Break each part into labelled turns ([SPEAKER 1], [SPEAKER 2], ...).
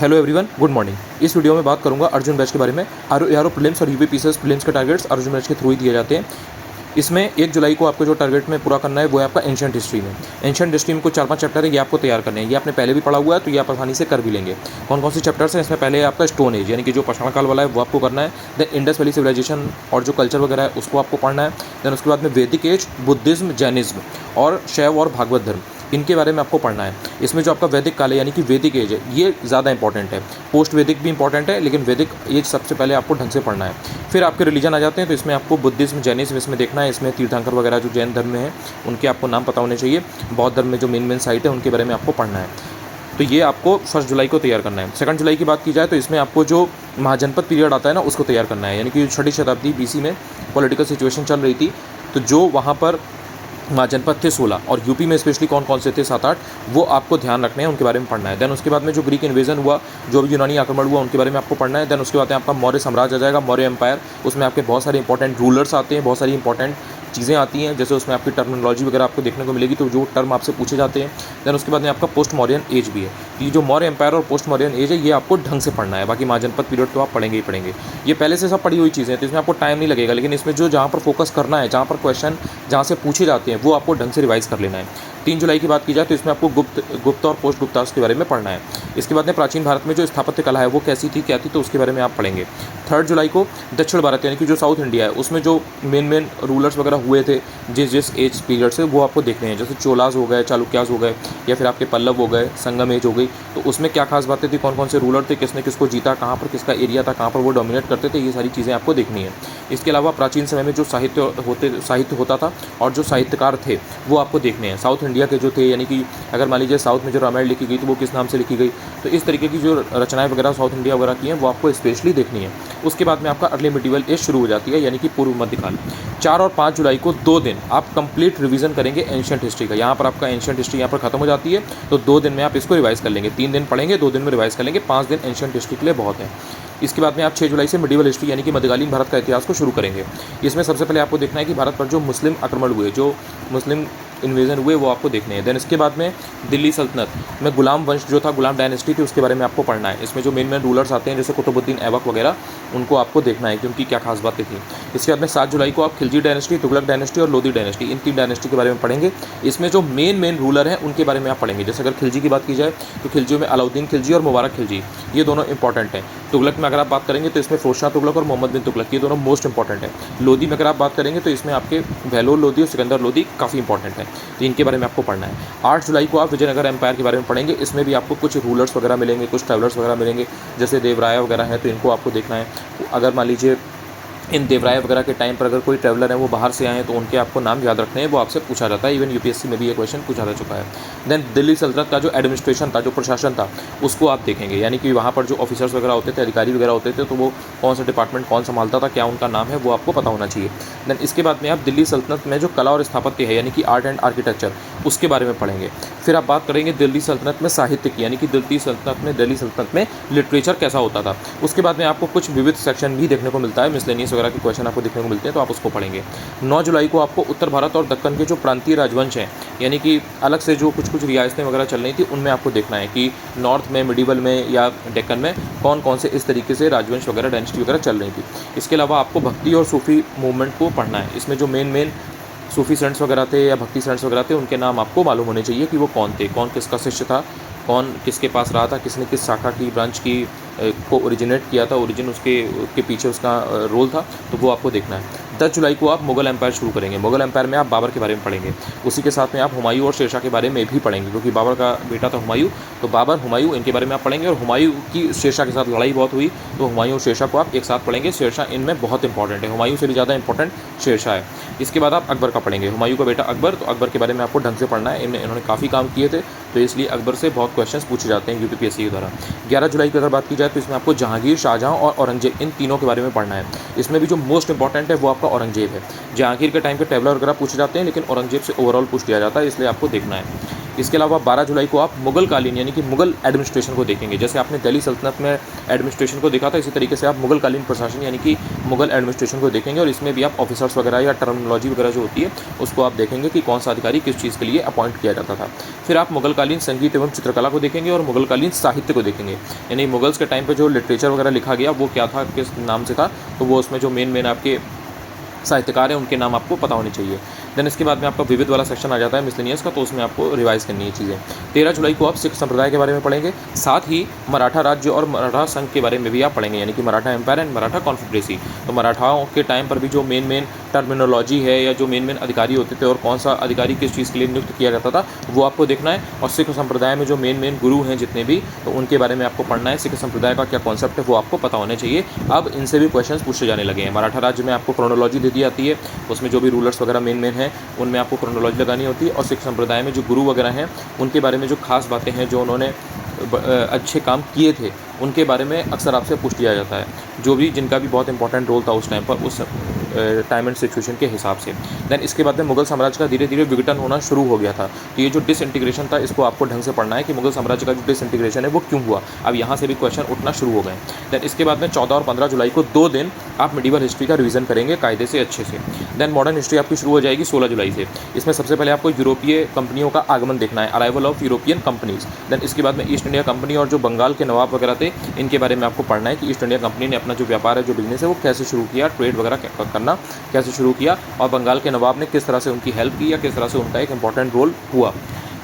[SPEAKER 1] Hello everyone, good morning. इस video में बात करूंगा अर्जुन बैच के बारे में। आर प्रीलिम्स और यूपी पीसीएस प्रीलिम्स के टारगेट्स अर्जुन बैच के थ्रू ही दिए जाते हैं। इसमें 1 जुलाई को आपको जो टारगेट में पूरा करना है वो है आपका एंशिएंट हिस्ट्री में। एंशिएंट हिस्ट्री में कुछ 4-5 चैप्टर है, ये आपको तैयार करने हैं। ये आपने पहले भी पढ़ा हुआ है तो ये आप आसानी से कर भी लेंगे। कौन कौन से चैप्टर्स हैं इसमें? पहले आपका स्टोन एज यानी कि जो पाषाण काल वाला है वो आपको करना है। देन इंडस वैली सिविलाइजेशन और जो कल्चर वगैरह है उसको आपको पढ़ना है। देन उसके बाद में वैदिक एज, बुद्धिज्म, जैनिज्म और शैव और भागवत धर्म, इनके बारे में आपको पढ़ना है। इसमें जो आपका वैदिक काल है यानी कि वैदिक एज है ये ज़्यादा इंपॉर्टेंट है। पोस्ट वैदिक भी इंपॉर्टेंट है लेकिन वैदिक एज सबसे पहले आपको ढंग से पढ़ना है। फिर आपके रिलीजन आ जाते हैं तो इसमें आपको बुद्धिज्म, जैनिज्म इसमें देखना है। इसमें तीर्थंकर वगैरह जो जैन धर्म में है उनके आपको नाम पता होने चाहिए। बौद्ध धर्म में जो मेन साइट है उनके बारे में आपको पढ़ना है। तो ये आपको 1 जुलाई को तैयार करना है। 2 जुलाई की बात की जाए तो इसमें आपको जो महाजनपद पीरियड आता है ना उसको तैयार करना है। यानी कि 6वीं शताब्दी BC में पॉलिटिकल सिचुएशन चल रही थी तो जो वहाँ पर महाजनपद थे 16 और यूपी में स्पेशली कौन कौन से थे 7-8, वो आपको ध्यान रखने हैं, उनके बारे में पढ़ना है। देन उसके बाद में जो ग्रीक इन्वेजन हुआ, जो भी यूनानी आक्रमण हुआ उनके बारे में आपको पढ़ना है। देन उसके बाद आपका मौर्य साम्राज्य आ जाएगा, मौर्य एम्पायर। उसमें आपके बहुत सारे इंपॉर्टेंट रूलर्स आते हैं, बहुत सारी इंपॉर्टेंट चीज़ें आती हैं, जैसे उसमें आपकी टर्मिनोलॉजी वगैरह आपको देखने को मिलेगी तो जो टर्म आपसे पूछे जाते हैं। देन उसके बाद में आपका पोस्ट मौर्यन एज भी है। तो ये जो मौर्य एम्पायर और पोस्ट मौर्यन एज है ये आपको ढंग से पढ़ना है। बाकी महाजनपद पीरियड तो आप पढ़ेंगे ही पढ़ेंगे, ये पहले से सब पढ़ी हुई चीज़ें हैं तो इसमें आपको टाइम नहीं लगेगा। लेकिन इसमें जो जहाँ पर फोकस करना है, जहाँ पर क्वेश्चन जहाँ से पूछे जाते हैं वो आपको ढंग से रिवाइज कर लेना है। 3 जुलाई की बात की जाए तो इसमें आपको गुप्त और पोस्ट गुप्ता के बारे में पढ़ना है। इसके बाद में प्राचीन भारत में जो स्थापत्य कला है वो कैसी थी, क्या थी, तो उसके बारे में आप पढ़ेंगे। 3 जुलाई को दक्षिण भारत यानी कि जो साउथ इंडिया है उसमें जो मेन रूलर्स वगैरह हुए थे जिस एज पीरियड से, वो आपको देखने हैं। जैसे चोलाज हो गए, चालुक्याज हो गए या फिर आपके पल्लव हो गए, संगम एज हो गई। तो उसमें क्या खास बातें थी, कौन कौन से रूलर थे, किसने किसको जीता, कहाँ पर किसका एरिया था, कहाँ पर वो डोमिनेट करते थे, ये सारी चीज़ें आपको देखनी है। इसके अलावा प्राचीन समय में जो साहित्य होता था और जो साहित्यकार थे वो आपको देखने हैं। साउथ इंडिया के जो थे यानी कि अगर मान लीजिए साउथ में जो रामायण लिखी गई तो वो किस नाम से लिखी गई, तो इस तरीके की जो रचनाएं वगैरह साउथ इंडिया वगैरह की हैं वो आपको स्पेशली देखनी है। उसके बाद में आपका अर्ली मिडिवल एज शुरू हो जाती है यानी कि पूर्व मध्यकाल। 4 और 5 जुलाई को 2 दिन आप कंप्लीट रिवीजन करेंगे एंशिएंट हिस्ट्री का। यहाँ पर आपका एंशिएंट हिस्ट्री यहाँ पर खत्म हो जाती है तो 2 दिन में आप इसको रिवाइज कर लेंगे। 3 दिन पढ़ेंगे, 2 दिन में रिवाइज कर लेंगे। 5 दिन एंशिएंट हिस्ट्री के लिए बहुत है। इसके बाद में आप 6 जुलाई से मिडिवल हिस्ट्री यानी कि मध्यकालीन भारत का इतिहास को शुरू करेंगे। इसमें सबसे पहले आपको देखना है कि भारत पर जो मुस्लिम आक्रमण हुए, जो मुस्लिम इन्वेजन हुए वो आपको देखने हैं। देन इसके बाद में दिल्ली सल्तनत में गुलाम वंश जो था, गुलाम डायनेस्टी थी, उसके बारे में आपको पढ़ना है। इसमें जो मेन रूलर्स आते हैं जैसे कुतुबुद्दीन ऐबक वगैरह, उनको आपको देखना है कि उनकी क्या खास बातें थी। इसके बाद में 7 जुलाई को आप खिलजी डायनेस्टी, तुगलक डायनेस्टी और लोधी डायनेस्टी, इन 3 डायनेस्टी के बारे में पढ़ेंगे। इसमें जो मेन रूलर हैं उनके बारे में आप पढ़ेंगे। जैसे अगर खिलजी की बात की जाए तो खिलजियों में अलाउद्दीन खिलजी और मुबारक खिलजी, ये दोनों इंपॉर्टेंट हैं। तुगलक में अगर आप बात करेंगे तो इसमें फिरोज शाह तुगलक और मोहम्मद बिन तुगलक, ये दोनों मोस्ट इंपॉर्टेंट है। लोधी में अगर आप बात करेंगे तो इसमें आपके बहलोल लोधी और सिकंदर लोधी काफ़ी इंपॉर्टेंट है, तो इनके बारे में आपको पढ़ना है। 8 जुलाई को आप विजयनगर एम्पायर के बारे में पढ़ेंगे। इसमें भी आपको कुछ रूलर्स वगैरह मिलेंगे, कुछ ट्रैवलर्स वगैरह मिलेंगे, जैसे देवराय वगैरह हैं तो इनको आपको देखना है। अगर मान लीजिए इन देवराय वगैरह के टाइम पर अगर कोई ट्रैवलर है वो बाहर से आए हैं तो उनके आपको नाम याद रखने हैं, वो आपसे पूछा जाता है। इवन यूपीएससी में भी ये क्वेश्चन पूछा जा चुका है। देन दिल्ली सल्तनत का जो एडमिनिस्ट्रेशन था, जो प्रशासन था, उसको आप देखेंगे। यानी कि वहाँ पर जो ऑफिसर्स वगैरह होते थे, अधिकारी वगैरह होते थे, तो वो कौन सा डिपार्टमेंट कौन संभालता था, क्या उनका नाम है, वो आपको पता होना चाहिए। देन इसके बाद में आप दिल्ली सल्तनत में जो कला और स्थापत्य है यानी कि आर्ट एंड आर्किटेक्चर, उसके बारे में पढ़ेंगे। फिर आप बात करेंगे दिल्ली सल्तनत में साहित्य की, यानी कि दिल्ली सल्तनत में लिटरेचर कैसा होता था। उसके बाद में आपको कुछ विविध सेक्शन भी देखने को मिलता है, मिसलेनियस वगैरह के क्वेश्चन आपको देखने को मिलते हैं तो आप उसको पढ़ेंगे। 9 जुलाई को आपको उत्तर भारत और दक्कन के जो प्रांतीय राजवंश हैं यानी कि अलग से जो कुछ रियासतें वगैरह चल रही थी उनमें आपको देखना है कि नॉर्थ में, मिडिवल में या डेक्कन में कौन कौन से इस तरीके से राजवंश वगैरह, डायनेस्टी वगैरह चल रही थी। इसके अलावा आपको भक्ति और सूफी मूवमेंट को पढ़ना है। इसमें जो मेन सूफी सेंट्स वगैरह थे या भक्ति सेंट्स वगैरह थे उनके नाम आपको मालूम होने चाहिए कि वो कौन थे, कौन किसका शिष्य था, कौन किसके पास रहा था, किसने किस शाखा की, ब्रांच की को ओरिजिनेट किया था, ओरिजिन उसके पीछे उसका रोल था, तो वो आपको देखना है। 10 जुलाई को आप मुगल एम्पायर शुरू करेंगे। मुगल एम्पायर में आप बाबर के बारे में पढ़ेंगे। उसी के साथ में आप हुमायूं और शेरशाह के बारे में भी पढ़ेंगे क्योंकि बाबर का बेटा था हुमायूं, तो बाबर, हुमायूं, इनके बारे में आप पढ़ेंगे। और हुमायूं की शेरशाह के साथ लड़ाई बहुत हुई तो हुमायूं और शेरशाह को आप एक साथ पढ़ेंगे। शेरशाह इनमें बहुत इंपॉर्टेंट है, हुमायूं से भी ज़्यादा इंपॉर्टेंट शेरशाह है। इसके बाद आप अकबर का पढ़ेंगे। हुमायूं का बेटा अकबर, तो अकबर के बारे में आपको ढंग से पढ़ना है। इन्होंने काफ़ी काम किए थे तो इसलिए अकबर से बहुत क्वेश्चन पूछे जाते हैं यूपीपीएससी के द्वारा। 11 जुलाई की अगर बात की जाए तो इसमें आपको जहांगीर, शाहजहां और औरंगजेब, इन तीनों के बारे में पढ़ना है। इसमें भी जो मोस्ट इंपॉर्टेंट है वो आपका औरंगजेब है। जहांगीर के टाइम के ट्रैवलर वगैरह पूछे जाते हैं लेकिन औरंगजेब से ओवरऑल पूछ लिया जाता है, इसलिए आपको देखना है। इसके अलावा 12 जुलाई को आप मुगल कालीन यानी कि मुगल एडमिनिस्ट्रेशन को देखेंगे। जैसे आपने दिल्ली सल्तनत में एडमिनिस्ट्रेशन को देखा था, इसी तरीके से आप मुगल कालीन प्रशासन यानी कि मुगल एडमिनिस्ट्रेशन को देखेंगे और इसमें भी आप ऑफिसर्स वगैरह या टर्मिनोलॉजी वगैरह जो होती है उसको आप देखेंगे कि कौन सा अधिकारी किस चीज़ के लिए अपॉइंट किया जाता था। फिर आप मुगल कालीन संगीत एवं चित्रकला को देखेंगे और मुगल कालीन साहित्य को देखेंगे, यानी मुगल्स के टाइम पे जो लिटरेचर वगैरह लिखा गया वो क्या था, किस नाम से था, तो वो उसमें जो मेन आपके साहित्यकार हैं उनके नाम आपको पता होने चाहिए। देन इसके बाद में आपका विविध वाला सेक्शन आ जाता है मिसलेनियस का, तो उसमें आपको रिवाइज करनी है चीज़ें। 13 जुलाई को आप सिख संप्रदाय के बारे में पढ़ेंगे, साथ ही मराठा राज्य और मराठा संघ के बारे में भी आप पढ़ेंगे, यानी कि Maratha empire and Maratha confederacy. तो मराठाओं के टाइम पर भी जो मेन टर्मिनोलॉजी है या जो मेन अधिकारी होते थे और कौन सा अधिकारी किस चीज़ के लिए नियुक्त किया जाता था वो आपको देखना है। और सिख संप्रदाय में जो मेन गुरु हैं जितने भी, तो उनके बारे में आपको पढ़ना है। सिख संप्रदाय का क्या कॉन्सेप्ट है वो आपको पता होना चाहिए। अब इनसे भी क्वेश्चन पूछे जाने लगे हैं। मराठा राज्य में आपको क्रोनोलॉजी दे दी जाती है, उसमें जो भी रूलर्स वगैरह मेन हैं उनमें आपको क्रोनोलॉजी लगानी होती है। और सिख संप्रदाय में जो गुरु वगैरह हैं उनके बारे में जो खास बातें हैं जो उन्होंने अच्छे काम किए थे उनके बारे में अक्सर आपसे पूछ लिया जाता है, जो भी जिनका भी बहुत इंपॉर्टेंट रोल था उस टाइम पर, उस टाइम एंड सिचुएशन के हिसाब से। देन इसके बाद में मुगल साम्राज्य का धीरे धीरे विघटन होना शुरू हो गया था। तो ये जो डिसइंटीग्रेशन था इसको आपको ढंग से पढ़ना है कि मुगल साम्राज्य का जो डिसइंटीग्रेशन है वो क्यों हुआ। अब यहाँ से भी क्वेश्चन उठना शुरू हो गए। देन इसके बाद में 14 और 15 जुलाई को 2 दिन आप मिडिवल हिस्ट्री का रिवीजन करेंगे कायदे से अच्छे से। देन मॉडर्न हिस्ट्री आपकी शुरू हो जाएगी 16 जुलाई से। इसमें सबसे पहले आपको यूरोपीय कंपनियों का आगमन देखना है, arrival of European companies. Then इसके बाद में ईस्ट इंडिया कंपनी और जो बंगाल के नवाब वगैरह थे इनके बारे में आपको पढ़ना है कि ईस्ट इंडिया कंपनी ने अपना जो व्यापार है, जो बिजनेस है वो कैसे शुरू किया, ट्रेड वगैरह करना कैसे शुरू किया और बंगाल के नवाब ने किस तरह से उनकी हेल्प की या किस तरह से उनका एक इंपॉर्टेंट रोल हुआ।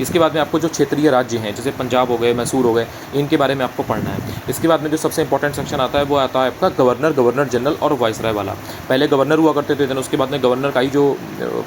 [SPEAKER 1] इसके बाद में आपको जो क्षेत्रीय राज्य हैं जैसे पंजाब हो गए, मैसूर हो गए, इनके बारे में आपको पढ़ना है। इसके बाद में जो सबसे इंपॉर्टेंट सेक्शन आता है वो आता है आपका गवर्नर जनरल और वाइसराय वाला। पहले गवर्नर हुआ करते थे, देन उसके बाद में गवर्नर का ही जो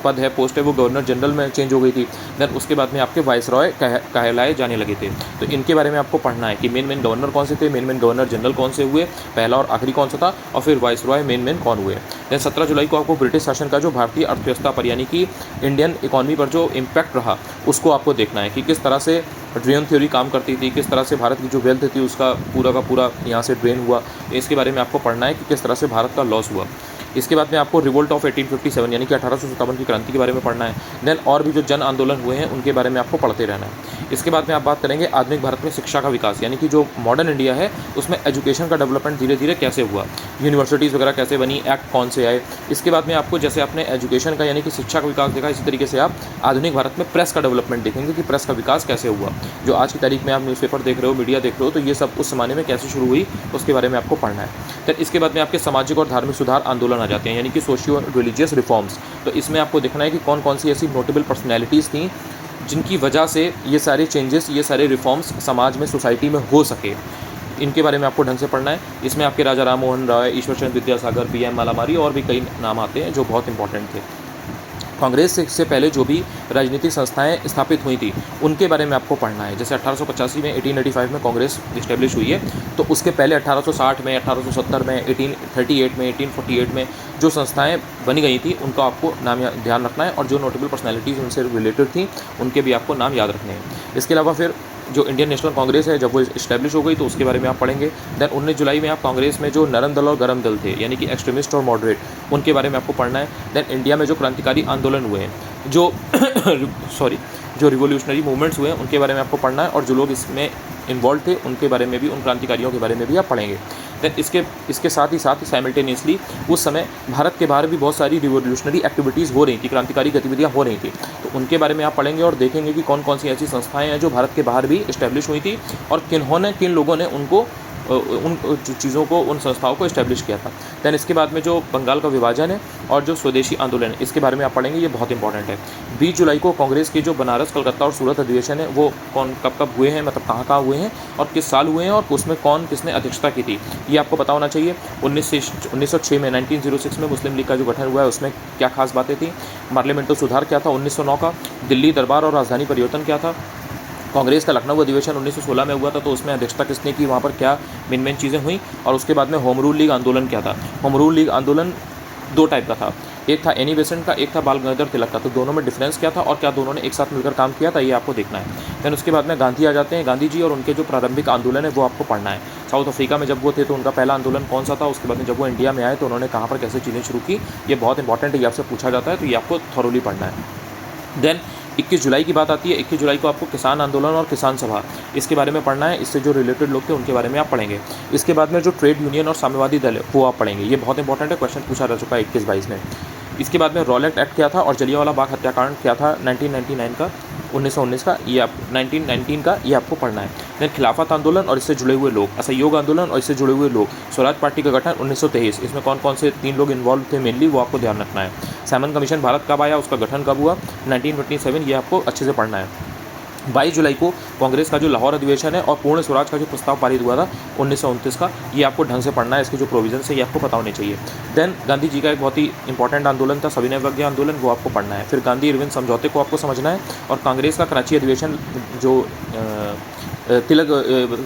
[SPEAKER 1] पद है, पोस्ट है, वो गवर्नर जनरल में चेंज हो गई थी। देन उसके बाद में आपके वाइसरॉय कहलाए जाने लगे थे। तो इनके बारे में आपको पढ़ना है कि मेन गवर्नर कौन से थे, मेन गवर्नर जनरल कौन से हुए, पहला और आखिरी कौन सा था, और फिर वाइसरॉय मेन कौन हुए। देन 17 जुलाई को आपको ब्रिटिश शासन का जो भारतीय अर्थव्यवस्था पर यानी कि इंडियन इकॉनमी पर जो इम्पैक्ट रहा उसको आपको देखना है कि किस तरह से ड्रेन थ्योरी काम करती थी, किस तरह से भारत की जो वेल्थ थी उसका पूरा का पूरा यहाँ से ड्रेन हुआ। इसके बारे में आपको पढ़ना है कि किस तरह से भारत का लॉस हुआ। इसके बाद में आपको रिवोल्ट ऑफ 1857 यानी कि 1857 की क्रांति के बारे में पढ़ना है। देन और भी जो जन आंदोलन हुए हैं उनके बारे में आपको पढ़ते रहना है। इसके बाद में आप बात करेंगे आधुनिक भारत में शिक्षा का विकास, यानी कि जो मॉडर्न इंडिया है उसमें एजुकेशन का डेवलपमेंट धीरे धीरे कैसे हुआ, यूनिवर्सिटीज़ वगैरह कैसे बनी, एक्ट कौन से आए। इसके बाद में आपको जैसे आपने एजुकेशन का यानी कि शिक्षा का विकास देखा, इसी तरीके से आप आधुनिक भारत में प्रेस का डेवलपमेंट देखेंगे कि प्रेस का विकास कैसे हुआ। जो आज की तारीख में आप न्यूज़पेपर देख रहे हो, मीडिया देख रहे हो, तो ये सब उस ज़माने में कैसे शुरू हुई उसके बारे में आपको पढ़ना है। फिर इसके बाद में आपके सामाजिक और धार्मिक सुधार आंदोलन आ जाते हैं, यानी कि सोशियो रिलीजियस रिफॉर्म्स। तो इसमें आपको देखना है कि कौन कौन सी ऐसी नोटेबल पर्सनैलिटीज़ थी जिनकी वजह से ये सारे चेंजेस, ये सारे रिफॉर्म्स समाज में, सोसाइटी में हो सके। इनके बारे में आपको ढंग से पढ़ना है। इसमें आपके राजा राम मोहन राय, ईश्वर चंद्र विद्यासागर, PM मालामारी और भी कई नाम आते हैं जो बहुत इंपॉर्टेंट थे। कांग्रेस से पहले जो भी राजनीतिक संस्थाएं स्थापित हुई थी उनके बारे में आपको पढ़ना है। जैसे 1885 में 1885 में कांग्रेस इस्टेब्लिश हुई है, तो उसके पहले 1860 में, 1870 में, 1838 में, 1848 में जो संस्थाएं बनी गई थी उनका आपको नाम ध्यान रखना है और जो नोटेबल पर्सनैलिटीज़ उनसे रिलेटेड थी उनके भी आपको नाम याद रखने हैं। इसके अलावा फिर जो इंडियन नेशनल कांग्रेस है जब वो इस्टेब्लिश हो गई तो उसके बारे में आप पढ़ेंगे। देन 19 जुलाई में आप कांग्रेस में जो नरम दल और गरम दल थे यानी कि एक्सट्रीमिस्ट और मॉडरेट, उनके बारे में आपको पढ़ना है। देन इंडिया में जो क्रांतिकारी आंदोलन हुए हैं, जो जो रिवोल्यूशनरी मूवमेंट्स हुए हैं उनके बारे में आपको पढ़ना है और जो लोग इसमें इन्वॉल्व थे उनके बारे में भी, उन क्रांतिकारियों के बारे में भी आप पढ़ेंगे। देन इसके साथ ही साइमल्टेनियसली उस समय भारत के बाहर भी बहुत सारी रिवोल्यूशनरी एक्टिविटीज़ हो रही थी, क्रांतिकारी गतिविधियाँ हो रही थी, तो उनके बारे में आप पढ़ेंगे और देखेंगे कि कौन कौन सी ऐसी संस्थाएं हैं जो भारत के बाहर भी इस्टेब्लिश हुई थी और किन लोगों ने उन चीज़ों को, उन संस्थाओं को इस्टेब्लिश किया था। दैन इसके बाद में जो बंगाल का विभाजन है और जो स्वदेशी आंदोलन है इसके बारे में आप पढ़ेंगे, ये बहुत इंपॉर्टेंट है। 20 जुलाई को कांग्रेस के जो बनारस, कलकत्ता और सूरत अधिवेशन है वो कब हुए हैं, मतलब कहाँ हुए हैं और किस साल हुए हैं और उसमें किसने अध्यक्षता की थी, ये आपको पता होना चाहिए। 1906 में 1906 में मुस्लिम लीग का जो गठन हुआ है उसमें क्या खास बातें थी, पार्लियामेंटल सुधार क्या था 1909 का, दिल्ली दरबार और राजधानी परिवर्तन क्या था, कांग्रेस का लखनऊ अधिवेशन 1916 में हुआ था तो उसमें अध्यक्षता किसने की, वहाँ पर क्या मेन चीज़ें हुई, और उसके बाद में होम रूल लीग आंदोलन क्या था। होम रूल लीग आंदोलन 2 टाइप का था, एक था एनी बेसेंट का, एक था बाल गंगाधर तिलक का, तो दोनों में डिफरेंस क्या था और क्या दोनों ने एक साथ मिलकर काम किया था, ये आपको देखना है। दैन उसके बाद में गांधी आ जाते हैं, गांधी जी और उनके जो प्रारंभिक आंदोलन है वो आपको पढ़ना है। साउथ अफ्रीका में जब वो थे तो उनका पहला आंदोलन कौन सा था, उसके बाद में जब वो इंडिया में आए तो उन्होंने कहाँ पर कैसे चीज़ें शुरू की, ये बहुत इंपॉर्टेंट है, ये आपसे पूछा जाता है, तो ये आपको थॉरोली पढ़ना है। देन 21 जुलाई की बात आती है, 21 जुलाई को आपको किसान आंदोलन और किसान सभा इसके बारे में पढ़ना है, इससे जो रिलेटेड लोग थे उनके बारे में आप पढ़ेंगे। इसके बाद में जो ट्रेड यूनियन और साम्यवादी दल है वो आप पढ़ेंगे, ये बहुत इंपॉर्टेंट है, क्वेश्चन पूछा जा चुका है 21-22 में। इसके बाद में रॉलेट एक्ट क्या था और जलियांवाला बाग हत्याकांड क्या था 1999 का, 1919 का, ये आप 1919 का, ये आपको पढ़ना है। देन खिलाफत आंदोलन और इससे जुड़े हुए लोग, असहयोग आंदोलन और इससे जुड़े हुए लोग, स्वराज पार्टी का गठन 1923, इसमें कौन कौन से 3 लोग इन्वॉल्व थे मेनली वो आपको ध्यान रखना है। सैमन कमीशन भारत कब आया, उसका गठन कब हुआ, 1927, ये आपको अच्छे से पढ़ना है। 22 जुलाई को कांग्रेस का जो लाहौर अधिवेशन है और पूर्ण स्वराज का जो प्रस्ताव पारित हुआ था 1929 का, ये आपको ढंग से पढ़ना है, इसके जो प्रोविजन है ये आपको पता होने चाहिए। देन गांधी जी का एक बहुत ही इंपॉर्टेंट आंदोलन था सविनय अवज्ञा आंदोलन, वो आपको पढ़ना है। फिर गांधी इरविन समझौते को आपको समझना है और कांग्रेस का कराची अधिवेशन जो तिलक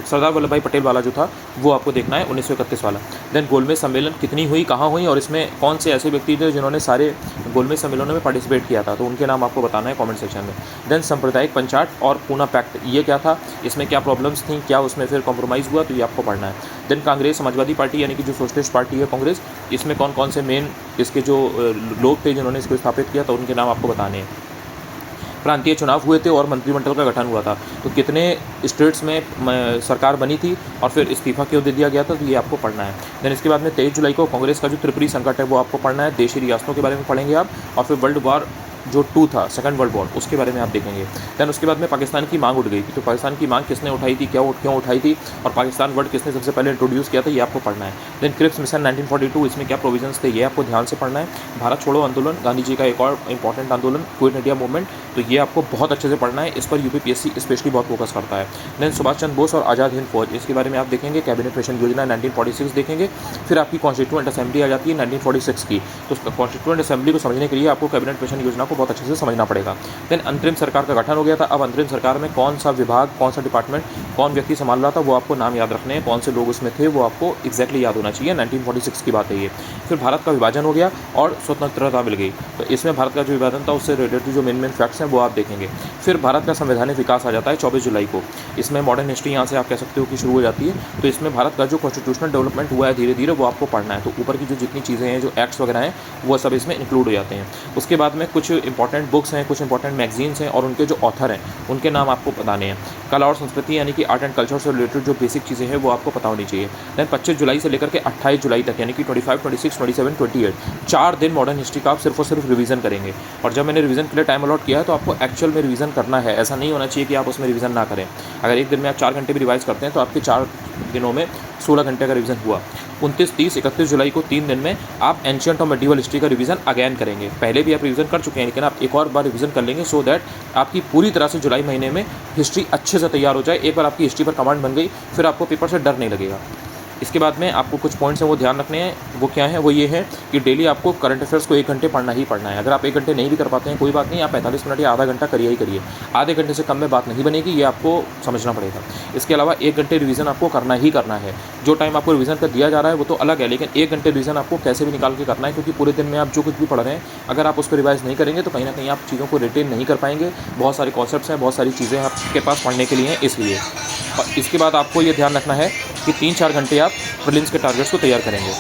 [SPEAKER 1] सरदार वल्लभ भाई पटेल वाला जो था वो आपको देखना है 1931 वाला। देन गोलमेज सम्मेलन कितनी हुई, कहाँ हुई और इसमें कौन से ऐसे व्यक्ति थे जिन्होंने सारे गोलमेज सम्मेलनों में पार्टिसिपेट किया था, तो उनके नाम आपको बताना है कमेंट सेक्शन में। देन सांप्रदायिक पंचायत और पूना पैक्ट, ये क्या था, इसमें क्या प्रॉब्लम्स थी, क्या उसमें फिर कॉम्प्रोमाइज़ हुआ, तो ये आपको पढ़ना है। देन कांग्रेस समाजवादी पार्टी यानी कि जो सोशलिस्ट पार्टी है कांग्रेस, इसमें कौन कौन से मेन इसके जो लोग थे जिन्होंने इसको स्थापित किया, तो उनके नाम आपको बताने हैं। प्रांतीय चुनाव हुए थे और मंत्रिमंडल का गठन हुआ था, तो कितने स्टेट्स में सरकार बनी थी और फिर इस्तीफा क्यों दे दिया गया था, तो ये आपको पढ़ना है। देन इसके बाद में 23 जुलाई को कांग्रेस का जो त्रिपुरी संकट है वो आपको पढ़ना है, देशी रियासतों के बारे में पढ़ेंगे आप, और फिर वर्ल्ड वार जो 2 था, सेकंड वर्ल्ड वॉर, उसके बारे में आप देखेंगे। दैन उसके बाद में पाकिस्तान की मांग उठ गई थी, तो पाकिस्तान की मांग किसने उठाई थी, क्यों उठाई थी, और पाकिस्तान वर्ड किसने सबसे पहले इंट्रोड्यूस किया था, ये आपको पढ़ना है। देन क्रिप्स मिशन 1942, इसमें क्या प्रोविजंस थे, ये आपको ध्यान से पढ़ना है। भारत छोड़ो आंदोलन, गांधी जी का एक और इंपॉर्टेंट आंदोलन, क्विट इंडिया मूवमेंट, तो ये आपको बहुत अच्छे से पढ़ना है, इस पर यूपीपीएससी स्पेशली बहुत फोकस करता है। देन सुभाष चंद्र बोस और आज़ाद हिंद फौज, इसके बारे में आप देखेंगे। कैबिनेट मिशन योजना 1946 देखेंगे। फिर आपकी कॉन्स्टिट्यूएंट असेंबली आ जाती है 1946 की, तो कॉन्स्टिट्यूएंट असेंबली को समझने के लिए आपको कैबिनेट मिशन योजना को बहुत अच्छे से समझना पड़ेगा। देन अंतरिम सरकार का गठन हो गया था। अब अंतरिम सरकार में कौन सा विभाग, कौन सा डिपार्टमेंट, कौन व्यक्ति संभाल रहा था, वो आपको नाम याद रखने हैं, कौन से लोग उसमें थे वो आपको एग्जैक्टली याद होना चाहिए। 1946 की बात है ये। फिर भारत का विभाजन हो गया और स्वतंत्रता मिल गई, तो इसमें भारत का जो विभाजन था उससे रिलेटेड जो मेन फैक्ट्स हैं वो आप देखेंगे। फिर भारत का संवैधानिक विकास आ जाता है 24 जुलाई को। इसमें मॉडर्न हिस्ट्री यहाँ से आप कह सकते हो कि शुरू हो जाती है, तो इसमें भारत का जो कॉन्स्टिट्यूशनल डेवलपमेंट हुआ है धीरे धीरे वो आपको पढ़ना है। तो ऊपर की जो जितनी चीज़ें हैं, जो एक्ट्स वगैरह हैं, वो सब इसमें इंक्लूड हो जाते हैं। उसके बाद में कुछ इंपॉर्टेंट बुक्स हैं, कुछ इंपॉर्टेंट मैगजीन्स हैं और उनके जो ऑथर हैं उनके नाम आपको बताने हैं। कला और संस्कृति यानी कि आर्ट एंड कल्चर से रिलेटेड जो बेसिक चीज़ें हैं वो आपको पता होनी चाहिए। दैन 25 जुलाई से लेकर के 28 जुलाई तक यानी कि 25, 26, 27, 28 4 दिन मॉडर्न हिस्ट्री का आप सिर्फ और सिर्फ रिवीजन करेंगे। और जब मैंने रिवीजन के लिए टाइम अलॉट किया है तो आपको एक्चुअल में रिवीजन करना है, ऐसा नहीं होना चाहिए कि आप उसमें रिवीजन ना करें। अगर एक दिन में आप 4 घंटे भी रिवाइज करते हैं तो आपके 4 दिनों में 16 घंटे का रिवीजन हुआ। 29, 30, 31 जुलाई को 3 दिन में आप एंशिएंट और मेडिवल हिस्ट्री का रिवीजन अगेन करेंगे। पहले भी आप रिवीजन कर चुके हैं लेकिन आप एक और बार रिवीजन कर लेंगे, सो दैट आपकी पूरी तरह से जुलाई महीने में हिस्ट्री अच्छे से तैयार हो जाए। एक बार आपकी हिस्ट्री पर कमांड बन गई फिर आपको पेपर से डर नहीं लगेगा। इसके बाद में आपको कुछ पॉइंट्स हैं वो ध्यान रखने हैं। वो क्या है, वो ये है कि डेली आपको करंट अफेयर्स को 1 घंटे पढ़ना ही पढ़ना है। अगर आप 1 घंटे नहीं भी कर पाते हैं कोई बात नहीं, आप 45 मिनट या आधा घंटा करिए ही करिए। आधे घंटे से कम में बात नहीं बनेगी, ये आपको समझना पड़ेगा। इसके अलावा 1 घंटे रिवीजन आपको करना ही करना है। जो टाइम आपको रिवीजन का दिया जा रहा है वो तो अलग है, लेकिन 1 घंटे रिवीजन आपको कैसे भी निकाल के करना है, क्योंकि पूरे दिन में आप जो कुछ भी पढ़ रहे हैं अगर आप उस पर रिवाइज नहीं करेंगे तो कहीं ना कहीं आप चीज़ों को रिटेन नहीं कर पाएंगे। बहुत सारे कॉन्सेप्ट्स हैं, बहुत सारी चीज़ें आपके पास पढ़ने के लिए हैं इसलिए। और इसके बाद आपको ये ध्यान रखना है कि 3-4 घंटे आप प्रीलिम्स के टारगेट्स को तैयार करेंगे।